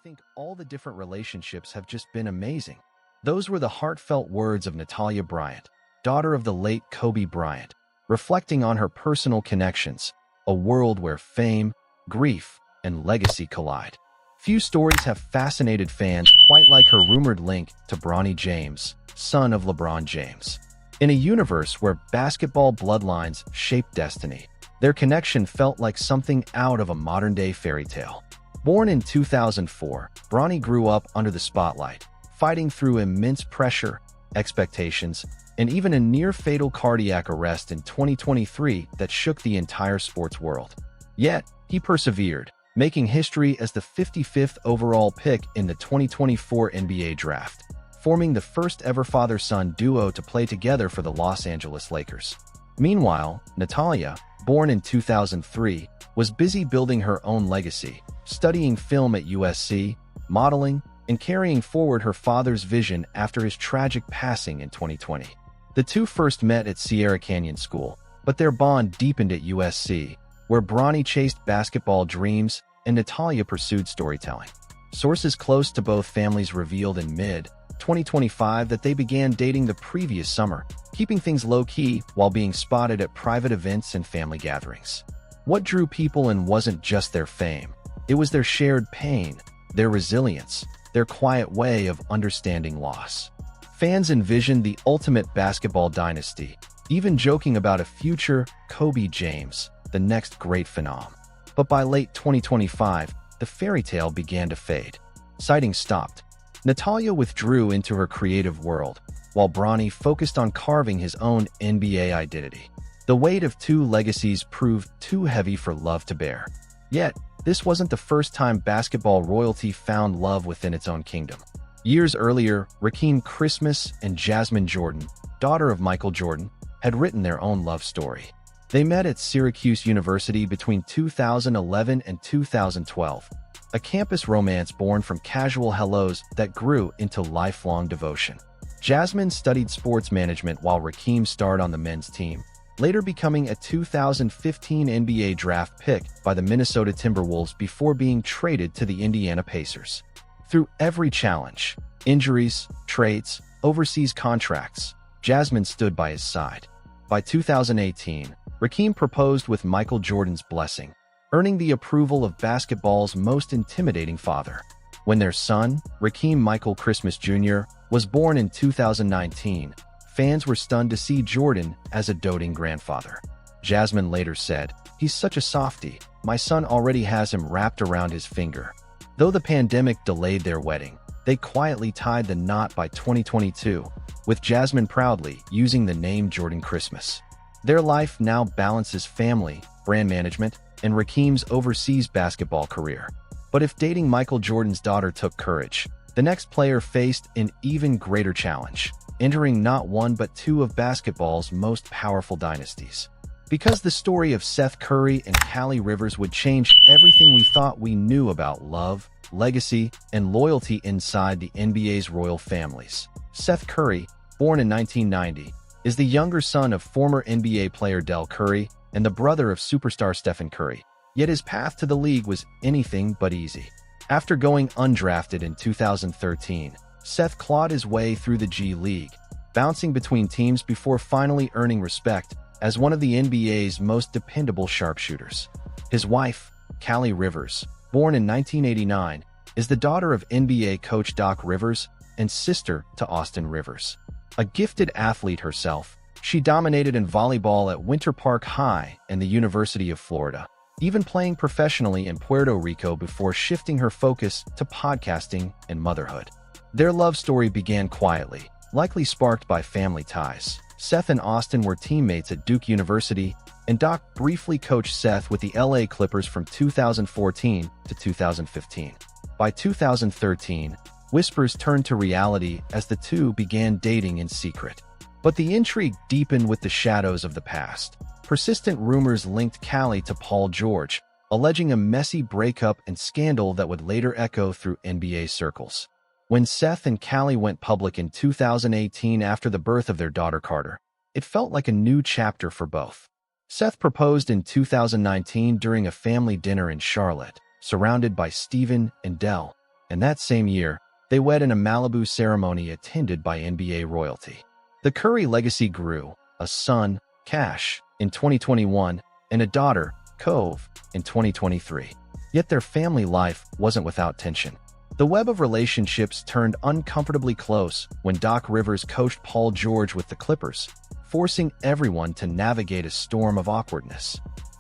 think all the different relationships have just been amazing. Those were the heartfelt words of Natalia Bryant, daughter of the late Kobe Bryant, reflecting on her personal connections, a world where fame, grief, and legacy collide. Few stories have fascinated fans quite like her rumored link to Bronny James, son of LeBron James. In a universe where basketball bloodlines shape destiny, their connection felt like something out of a modern-day fairy tale. Born in 2004, Bronny grew up under the spotlight, fighting through immense pressure, expectations, and even a near-fatal cardiac arrest in 2023 that shook the entire sports world. Yet, he persevered, making history as the 55th overall pick in the 2024 NBA Draft, forming the first-ever father-son duo to play together for the Los Angeles Lakers. Meanwhile, Natalia, born in 2003, was busy building her own legacy, studying film at USC, modeling, and carrying forward her father's vision after his tragic passing in 2020. The two first met at Sierra Canyon School, but their bond deepened at USC, where Bronny chased basketball dreams and Natalia pursued storytelling. Sources close to both families revealed in mid-2025 that they began dating the previous summer, keeping things low-key while being spotted at private events and family gatherings. What drew people in wasn't just their fame. It was their shared pain, their resilience, their quiet way of understanding loss. Fans envisioned the ultimate basketball dynasty, even joking about a future Kobe James, the next great phenom. But by late 2025, the fairy tale began to fade. Sightings stopped. Natalia withdrew into her creative world, while Bronny focused on carving his own NBA identity. The weight of two legacies proved too heavy for love to bear. Yet, this wasn't the first time basketball royalty found love within its own kingdom. Years earlier, Rakeem Christmas and Jasmine Jordan, daughter of Michael Jordan, had written their own love story. They met at Syracuse University between 2011 and 2012, a campus romance born from casual hellos that grew into lifelong devotion. Jasmine studied sports management while Rakeem starred on the men's team, later becoming a 2015 NBA draft pick by the Minnesota Timberwolves before being traded to the Indiana Pacers. Through every challenge, injuries, trades, overseas contracts, Jasmine stood by his side. By 2018, Rakeem proposed with Michael Jordan's blessing, earning the approval of basketball's most intimidating father. When their son, Rakeem Michael Christmas Jr., was born in 2019, fans were stunned to see Jordan as a doting grandfather. Jasmine later said, "He's such a softie, my son already has him wrapped around his finger." Though the pandemic delayed their wedding, they quietly tied the knot by 2022, with Jasmine proudly using the name Jordan Christmas. Their life now balances family, brand management, and Rakeem's overseas basketball career. But if dating Michael Jordan's daughter took courage, the next player faced an even greater challenge, entering not one but two of basketball's most powerful dynasties. Because the story of Seth Curry and Callie Rivers would change everything we thought we knew about love, legacy, and loyalty inside the NBA's royal families. Seth Curry, born in 1990, is the younger son of former NBA player Del Curry and the brother of superstar Stephen Curry. Yet his path to the league was anything but easy. After going undrafted in 2013, Seth clawed his way through the G League, bouncing between teams before finally earning respect as one of the NBA's most dependable sharpshooters. His wife, Callie Rivers, born in 1989, is the daughter of NBA coach Doc Rivers and sister to Austin Rivers. A gifted athlete herself, she dominated in volleyball at Winter Park High and the University of Florida, even playing professionally in Puerto Rico before shifting her focus to podcasting and motherhood. Their love story began quietly, likely sparked by family ties. Seth and Austin were teammates at Duke University, and Doc briefly coached Seth with the LA Clippers from 2014 to 2015. By 2013, whispers turned to reality as the two began dating in secret. But the intrigue deepened with the shadows of the past. Persistent rumors linked Callie to Paul George, alleging a messy breakup and scandal that would later echo through NBA circles. When Seth and Callie went public in 2018 after the birth of their daughter Carter, it felt like a new chapter for both. Seth proposed in 2019 during a family dinner in Charlotte, surrounded by Steven and Del, and that same year, they wed in a Malibu ceremony attended by NBA royalty. The Curry legacy grew, a son, Cash, in 2021, and a daughter, Cove, in 2023. Yet their family life wasn't without tension. The web of relationships turned uncomfortably close when Doc Rivers coached Paul George with the Clippers, forcing everyone to navigate a storm of awkwardness.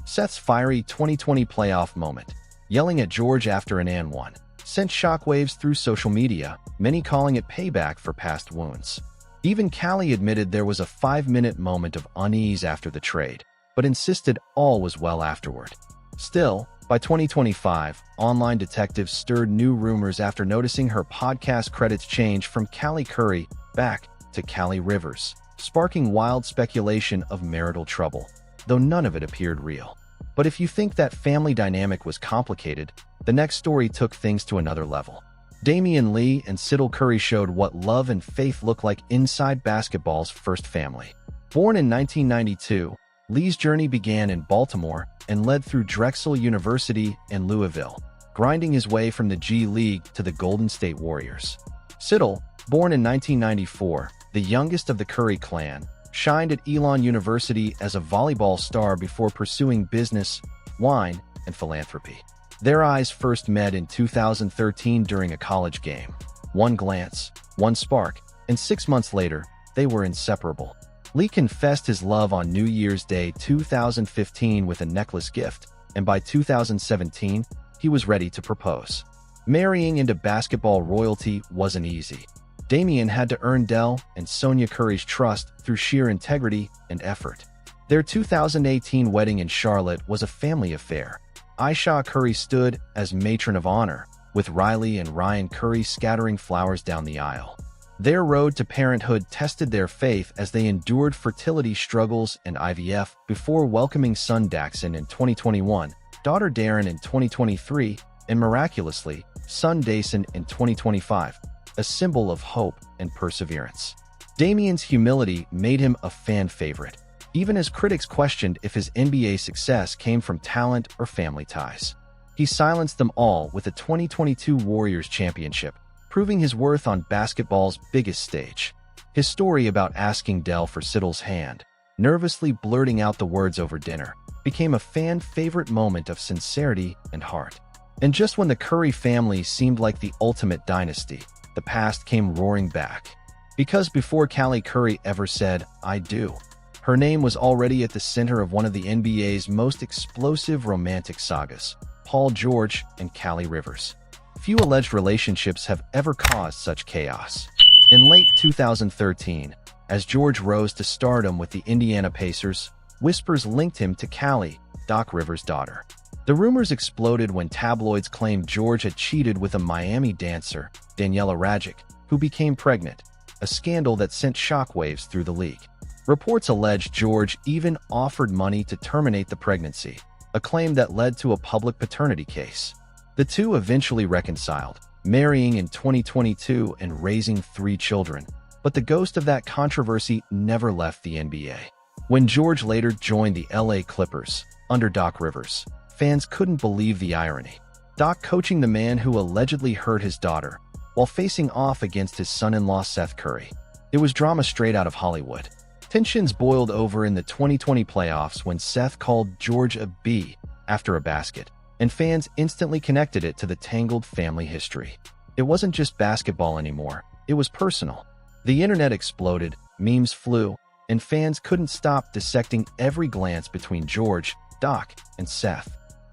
Seth's fiery 2020 playoff moment, yelling at George after an and one, sent shockwaves through social media, many calling it payback for past wounds. Even Callie admitted there was a 5-minute moment of unease after the trade, but insisted all was well afterward. Still, by 2025, online detectives stirred new rumors after noticing her podcast credits change from Callie Curry back to Callie Rivers, sparking wild speculation of marital trouble, though none of it appeared real. But if you think that family dynamic was complicated, the next story took things to another level. Damian Lee and Siddle Curry showed what love and faith look like inside basketball's first family. Born in 1992, Lee's journey began in Baltimore and led through Drexel University and Louisville, grinding his way from the G League to the Golden State Warriors. Siddle, born in 1994, the youngest of the Curry clan, shined at Elon University as a volleyball star before pursuing business, wine, and philanthropy. Their eyes first met in 2013 during a college game. One glance, one spark, and 6 months later, they were inseparable. Lee confessed his love on New Year's Day 2015 with a necklace gift, and by 2017, he was ready to propose. Marrying into basketball royalty wasn't easy. Damian had to earn Del and Sonia Curry's trust through sheer integrity and effort. Their 2018 wedding in Charlotte was a family affair. Aisha Curry stood as matron of honor, with Riley and Ryan Curry scattering flowers down the aisle. Their road to parenthood tested their faith as they endured fertility struggles and IVF before welcoming son Daxon in 2021, daughter Darren in 2023, and miraculously, son Dason in 2025, a symbol of hope and perseverance. Damian's humility made him a fan favorite, even as critics questioned if his NBA success came from talent or family ties. He silenced them all with a 2022 Warriors championship, proving his worth on basketball's biggest stage. His story about asking Del for Siddle's hand, nervously blurting out the words over dinner, became a fan-favorite moment of sincerity and heart. And just when the Curry family seemed like the ultimate dynasty, the past came roaring back. Because before Callie Curry ever said, "I do," her name was already at the center of one of the NBA's most explosive romantic sagas, Paul George and Callie Rivers. Few alleged relationships have ever caused such chaos. In late 2013, as George rose to stardom with the Indiana Pacers, whispers linked him to Callie, Doc Rivers' daughter. The rumors exploded when tabloids claimed George had cheated with a Miami dancer, Daniela Rajic, who became pregnant, a scandal that sent shockwaves through the league. Reports alleged George even offered money to terminate the pregnancy, a claim that led to a public paternity case. The two eventually reconciled, marrying in 2022 and raising 3 children, but the ghost of that controversy never left the NBA. When George later joined the LA Clippers, under Doc Rivers, fans couldn't believe the irony. Doc coaching the man who allegedly hurt his daughter, while facing off against his son-in-law Seth Curry. It was drama straight out of Hollywood. Tensions boiled over in the 2020 playoffs when Seth called George a B after a basket, and fans instantly connected it to the tangled family history. It wasn't just basketball anymore, it was personal. The internet exploded, memes flew, and fans couldn't stop dissecting every glance between George, Doc, and Seth.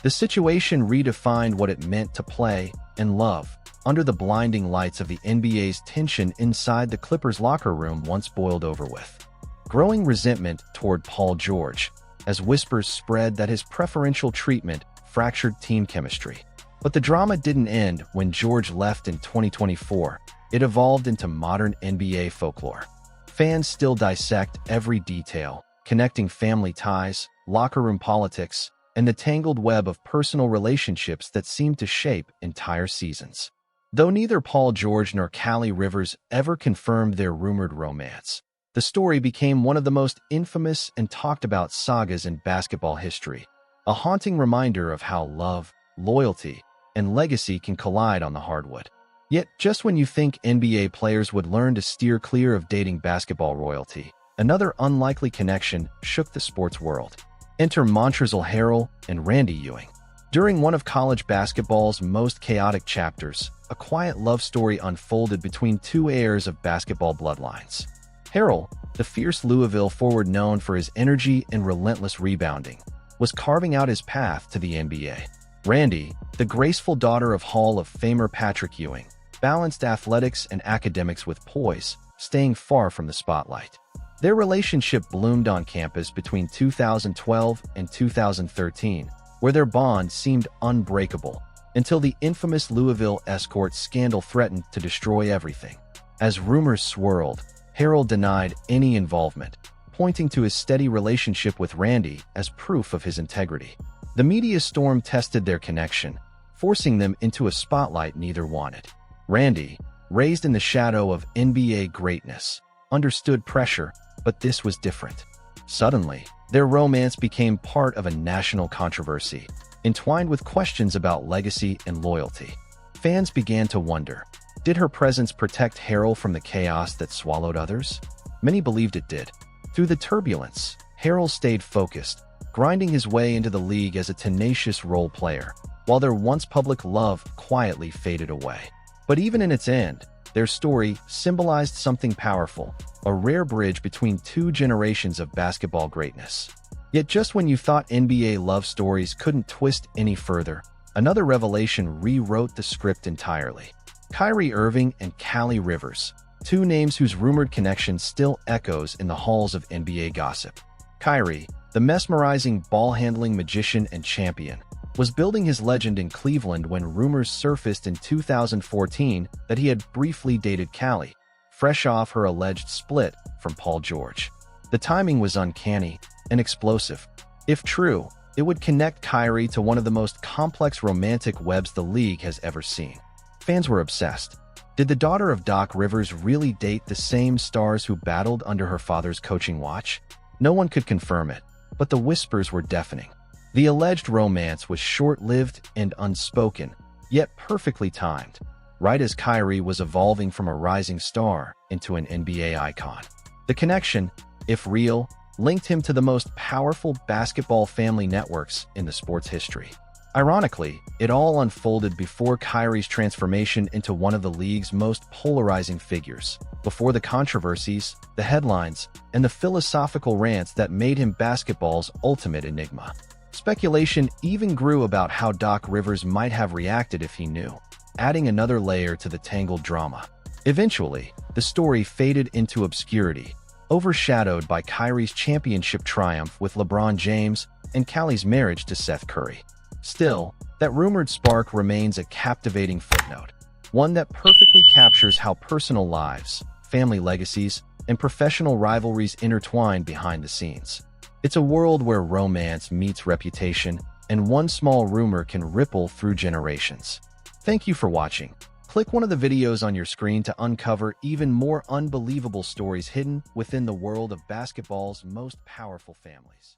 The situation redefined what it meant to play and love under the blinding lights of the NBA's tension inside the Clippers' locker room once boiled over with. Growing resentment toward Paul George, as whispers spread that his preferential treatment fractured team chemistry. But the drama didn't end when George left in 2024. It evolved into modern NBA folklore. Fans still dissect every detail, connecting family ties, locker room politics, and the tangled web of personal relationships that seem to shape entire seasons. Though neither Paul George nor Callie Rivers ever confirmed their rumored romance, the story became one of the most infamous and talked about sagas in basketball history, a haunting reminder of how love, loyalty, and legacy can collide on the hardwood. Yet, just when you think NBA players would learn to steer clear of dating basketball royalty, another unlikely connection shook the sports world. Enter Montrezl Harrell and Randy Ewing. During one of college basketball's most chaotic chapters, a quiet love story unfolded between two heirs of basketball bloodlines. Harrell, the fierce Louisville forward known for his energy and relentless rebounding, was carving out his path to the NBA. Randy, the graceful daughter of Hall of Famer Patrick Ewing, balanced athletics and academics with poise, staying far from the spotlight. Their relationship bloomed on campus between 2012 and 2013, where their bond seemed unbreakable, until the infamous Louisville escort scandal threatened to destroy everything. As rumors swirled, Harrell denied any involvement, pointing to his steady relationship with Randy as proof of his integrity. The media storm tested their connection, forcing them into a spotlight neither wanted. Randy, raised in the shadow of NBA greatness, understood pressure, but this was different. Suddenly, their romance became part of a national controversy, entwined with questions about legacy and loyalty. Fans began to wonder, did her presence protect Harrell from the chaos that swallowed others? Many believed it did. Through the turbulence, Harrell stayed focused, grinding his way into the league as a tenacious role player, while their once public love quietly faded away. But even in its end, their story symbolized something powerful, a rare bridge between two generations of basketball greatness. Yet just when you thought NBA love stories couldn't twist any further, another revelation rewrote the script entirely. Kyrie Irving and Callie Rivers, two names whose rumored connection still echoes in the halls of NBA gossip. Kyrie, the mesmerizing ball-handling magician and champion, was building his legend in Cleveland when rumors surfaced in 2014 that he had briefly dated Callie, fresh off her alleged split from Paul George. The timing was uncanny and explosive. If true, it would connect Kyrie to one of the most complex romantic webs the league has ever seen. Fans were obsessed. Did the daughter of Doc Rivers really date the same stars who battled under her father's coaching watch? No one could confirm it, but the whispers were deafening. The alleged romance was short-lived and unspoken, yet perfectly timed, right as Kyrie was evolving from a rising star into an NBA icon. The connection, if real, linked him to the most powerful basketball family networks in the sport's history. Ironically, it all unfolded before Kyrie's transformation into one of the league's most polarizing figures, before the controversies, the headlines, and the philosophical rants that made him basketball's ultimate enigma. Speculation even grew about how Doc Rivers might have reacted if he knew, adding another layer to the tangled drama. Eventually, the story faded into obscurity, overshadowed by Kyrie's championship triumph with LeBron James and Callie's marriage to Seth Curry. Still, that rumored spark remains a captivating footnote, one that perfectly captures how personal lives, family legacies, and professional rivalries intertwine behind the scenes. It's a world where romance meets reputation, and one small rumor can ripple through generations. Thank you for watching. Click one of the videos on your screen to uncover even more unbelievable stories hidden within the world of basketball's most powerful families.